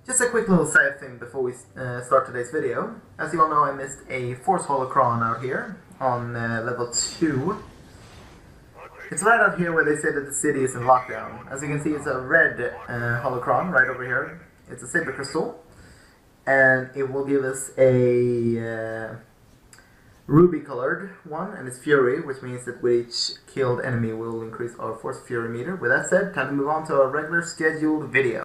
Just a quick little side thing before we start today's video. As you all know, I missed a Force Holocron out here on level 2. It's right out here where they say that the city is in lockdown. As you can see, it's a red Holocron right over here. It's a Saber Crystal, and it will give us a ruby colored one, and it's Fury, which means that with each killed enemy will increase our Force Fury meter. With that said, time to move on to our regular scheduled video.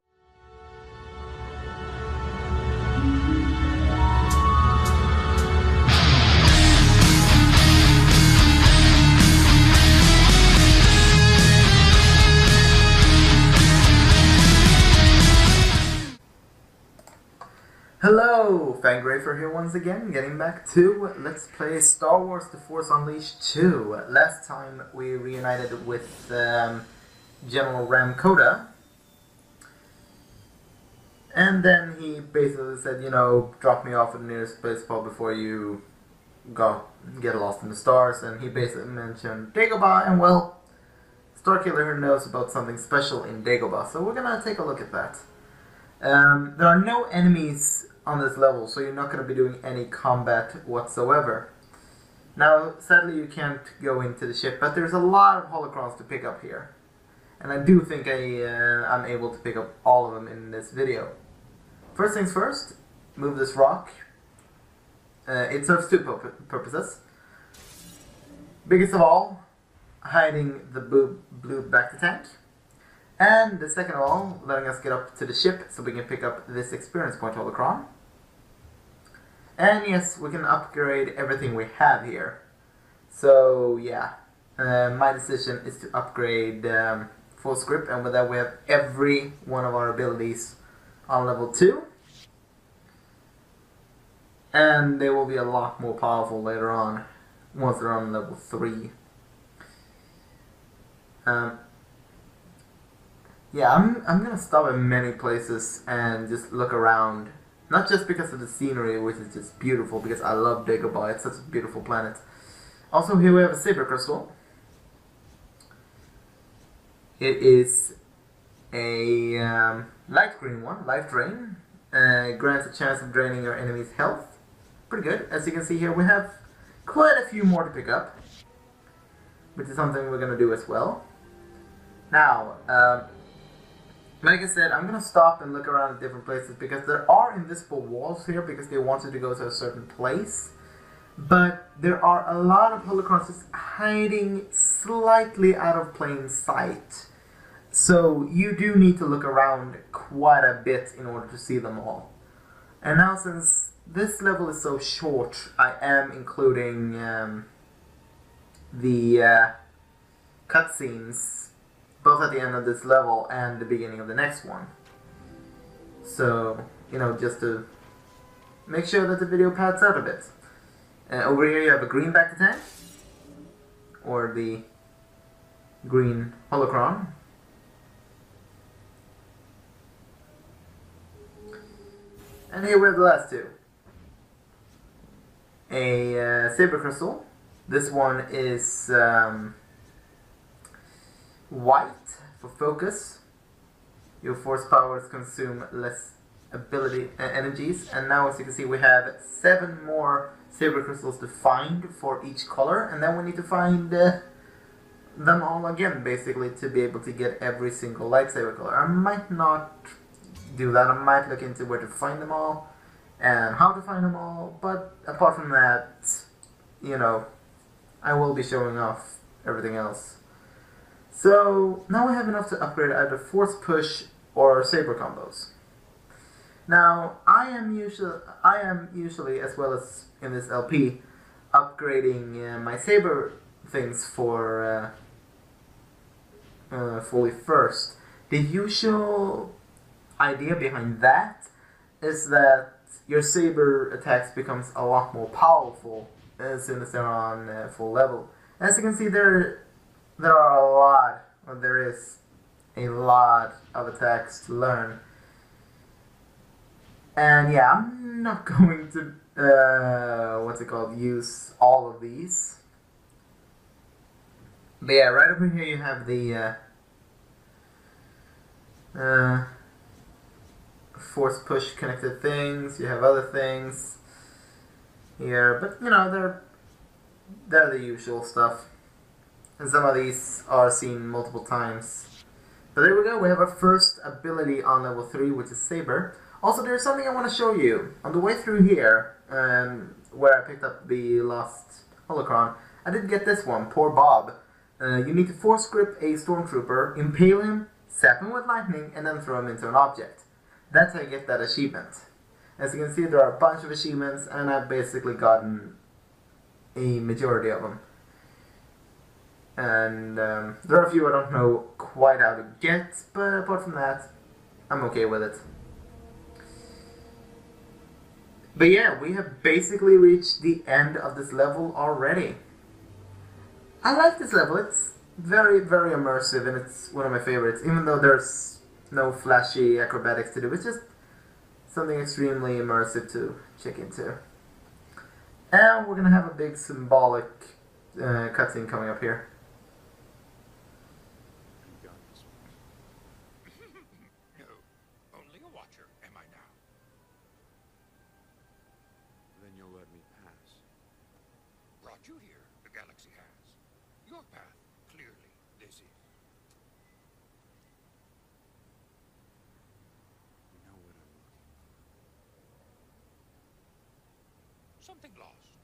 Hello, Fangrafer here once again, getting back to Let's Play Star Wars The Force Unleashed 2. Last time we reunited with General Ram Koda, and then he basically said, you know, drop me off at the nearest space pod before you get lost in the stars, and he basically mentioned Dagobah, and well, Starkiller here knows about something special in Dagobah, so we're gonna take a look at that. There are no enemies on this level, so you're not going to be doing any combat whatsoever. Now, sadly you can't go into the ship, but there's a lot of holocrons to pick up here. And I do think I'm able to pick up all of them in this video. First things first, move this rock. It serves two purposes. Biggest of all, hiding the blue back to tank. And the second of all, letting us get up to the ship so we can pick up this experience point holocron. And yes, we can upgrade everything we have here. So yeah, my decision is to upgrade full script, and with that we have every one of our abilities on level 2. And they will be a lot more powerful later on, once they're on level 3. Yeah, I'm gonna stop at many places and just look around. Not just because of the scenery, which is just beautiful, because I love Dagobah, it's such a beautiful planet. Also, here we have a Saber Crystal. It is a light green one, Life Drain. Grants a chance of draining your enemy's health. Pretty good. As you can see here, we have quite a few more to pick up, which is something we're gonna do as well. Now, like I said, I'm going to stop and look around at different places because there are invisible walls here because they wanted to go to a certain place. But there are a lot of holocrons just hiding slightly out of plain sight. So you do need to look around quite a bit in order to see them all. And now, since this level is so short, I am including the cutscenes both at the end of this level and the beginning of the next one. So, you know, just to make sure that the video pads out a bit. Over here you have a green back to tank, or the green holocron. And here we have the last two. A Saber Crystal. This one is white for focus. Your force powers consume less energies, and now as you can see we have 7 more Saber Crystals to find for each color, and then we need to find them all again basically to be able to get every single lightsaber color. I might not do that, I might look into where to find them all and how to find them all, but apart from that, you know, I will be showing off everything else. So now we have enough to upgrade either Force Push or Saber combos. Now I am usually, as well as in this LP, upgrading my Saber things for fully first. The usual idea behind that is that your Saber attacks becomes a lot more powerful as soon as they're on full level. As you can see, there is a lot of attacks to learn. And yeah, I'm not going to, use all of these. But yeah, right over here you have the force push connected things. You have other things here, but you know they're the usual stuff. And some of these are seen multiple times. But there we go, we have our first ability on level 3, which is Saber. Also, there's something I want to show you. On the way through here, where I picked up the Lost Holocron, I did get this one, Poor Bob. You need to force grip a stormtrooper, impale him, zap him with lightning, and then throw him into an object. That's how you get that achievement. As you can see, there are a bunch of achievements, and I've basically gotten a majority of them. And there are a few I don't know quite how to get, but apart from that, I'm okay with it. But yeah, we have basically reached the end of this level already. I like this level, it's very, very immersive, and it's one of my favorites, even though there's no flashy acrobatics to do. It's just something extremely immersive to check into. And we're gonna have a big symbolic cutscene coming up here. No, only a watcher, am I now? Then you'll let me pass. Brought you here, the galaxy has. Your path, clearly, this is. You know what I'm looking for. Something lost.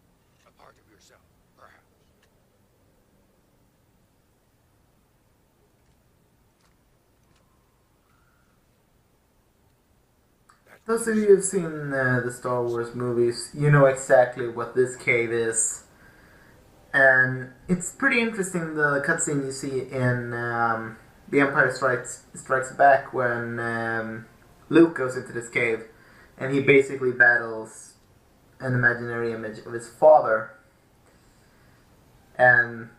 A part of yourself, perhaps. Those of you who've seen the Star Wars movies, you know exactly what this cave is. And it's pretty interesting, the cutscene you see in The Empire Strikes Back when Luke goes into this cave and he basically battles an imaginary image of his father. And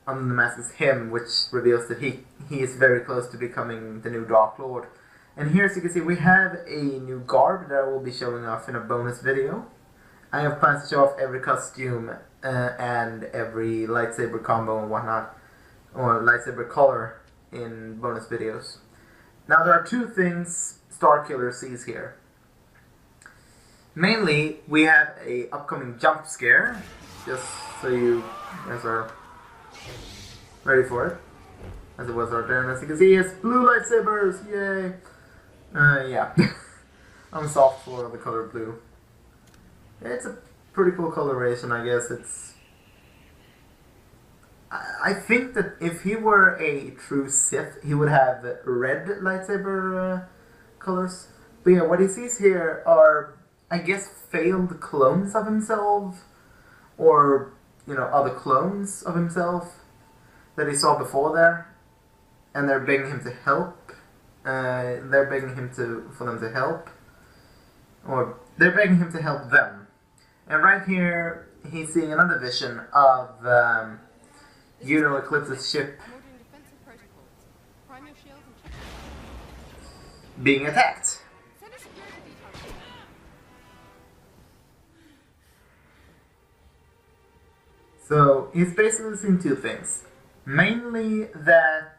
on the mask is him, which reveals that he is very close to becoming the new Dark Lord. And here, as you can see, we have a new garb that I will be showing off in a bonus video. I have plans to show off every costume and every lightsaber combo and whatnot, or lightsaber color in bonus videos. Now, there are two things Starkiller sees here. Mainly, we have a upcoming jump scare, just so you guys are ready for it. As it was right there, and as you can see, it's blue lightsabers, yay! Yeah. I'm soft for the color blue. It's a pretty cool coloration, I guess. I think that if he were a true Sith, he would have red lightsaber colors. But yeah, what he sees here are, I guess, failed clones of himself, or, you know, other clones of himself that he saw before there, and they're begging him to help. They're begging him for them to help, or they're begging him to help them. And right here, he's seeing another vision of Juno Eclipse's ship being attacked. So he's basically seen two things. Mainly that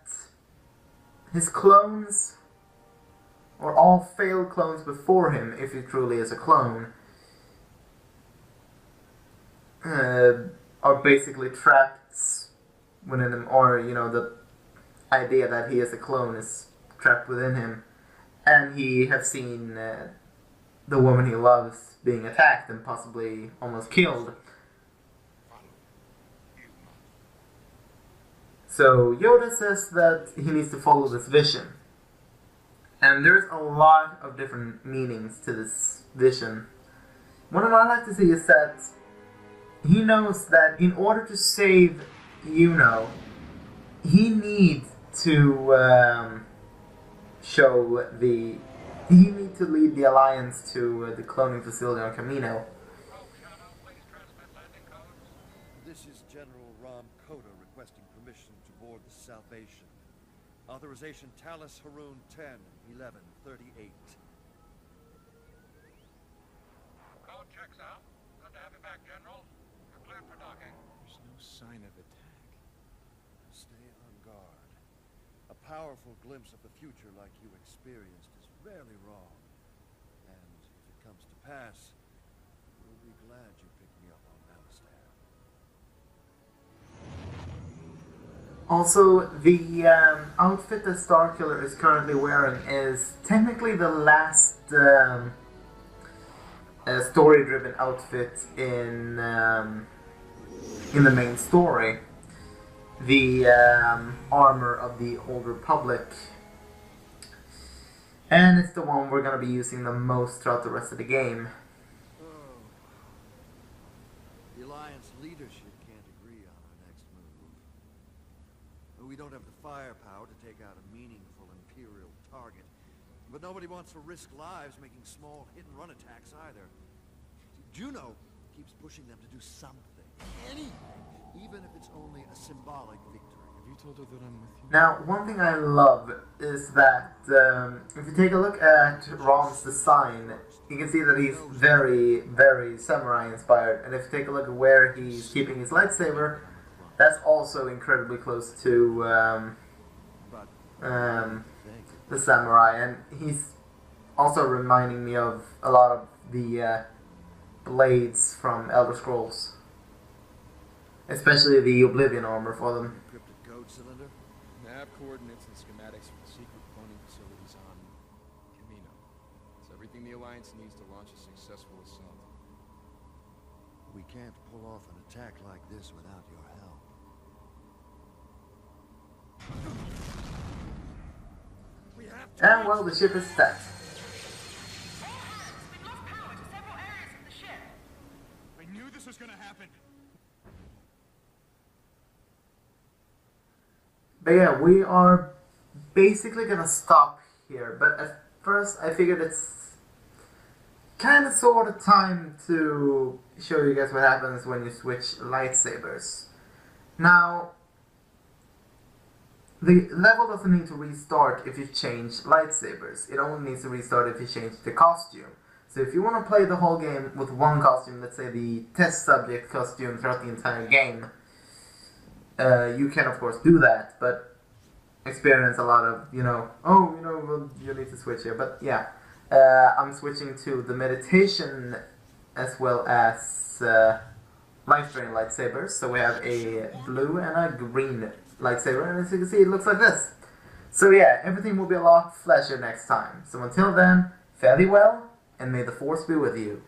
his clones, or all failed clones before him, if he truly is a clone, are basically trapped within him, or, you know, the idea that he is a clone is trapped within him. And he has seen the woman he loves being attacked and possibly almost killed. So Yoda says that he needs to follow this vision. And there's a lot of different meanings to this vision. One of what I like to see is that he knows that in order to save Juno, he needs to lead the Alliance to the cloning facility on Kamino. This is General Ram Koda requesting permission to board the Salvation. Authorization Talis Haroon 10-1138. Code checks out. Good to have you back, General. You're cleared for docking. There's no sign of attack. Stay on guard. A powerful glimpse of the future like you experienced is rarely wrong. pass. We'll be glad you picked me up on Alistair. Also, the outfit that Starkiller is currently wearing is technically the last story-driven outfit in the main story. The armor of the Old Republic. And it's the one we're going to be using the most throughout the rest of the game. Oh. The Alliance leadership can't agree on our next move. We don't have the firepower to take out a meaningful Imperial target. But nobody wants to risk lives making small hit-and-run attacks either. Juno keeps pushing them to do something. Anything. Even if it's only a symbolic victory. Have you told her that I'm with you? Now, one thing I love is that if you take a look at Rom's design, you can see that he's very, very samurai inspired. And if you take a look at where he's keeping his lightsaber, that's also incredibly close to the samurai. And he's also reminding me of a lot of the blades from Elder Scrolls. Especially the Oblivion armor for them. Encrypted code cylinder? Nav coordinates and schematics for the secret cloning facilities on Camino. It's everything the Alliance needs to launch a successful assault. We can't pull off an attack like this without your help. We have to. And well, the ship is stacked. We've lost power to several areas of the ship. I knew this was gonna happen. But yeah, we are basically gonna stop here. But at first, I figured it's kind of sort of time to show you guys what happens when you switch lightsabers. Now, the level doesn't need to restart if you change lightsabers. It only needs to restart if you change the costume. So if you want to play the whole game with one costume, let's say the test subject costume throughout the entire game, you can of course do that, but experience a lot of, well, you need to switch here. But yeah, I'm switching to the meditation as well as life drain lightsabers. So we have a blue and a green lightsaber, and as you can see, it looks like this. So yeah, everything will be a lot flashier next time. So until then, fare thee well, and may the Force be with you.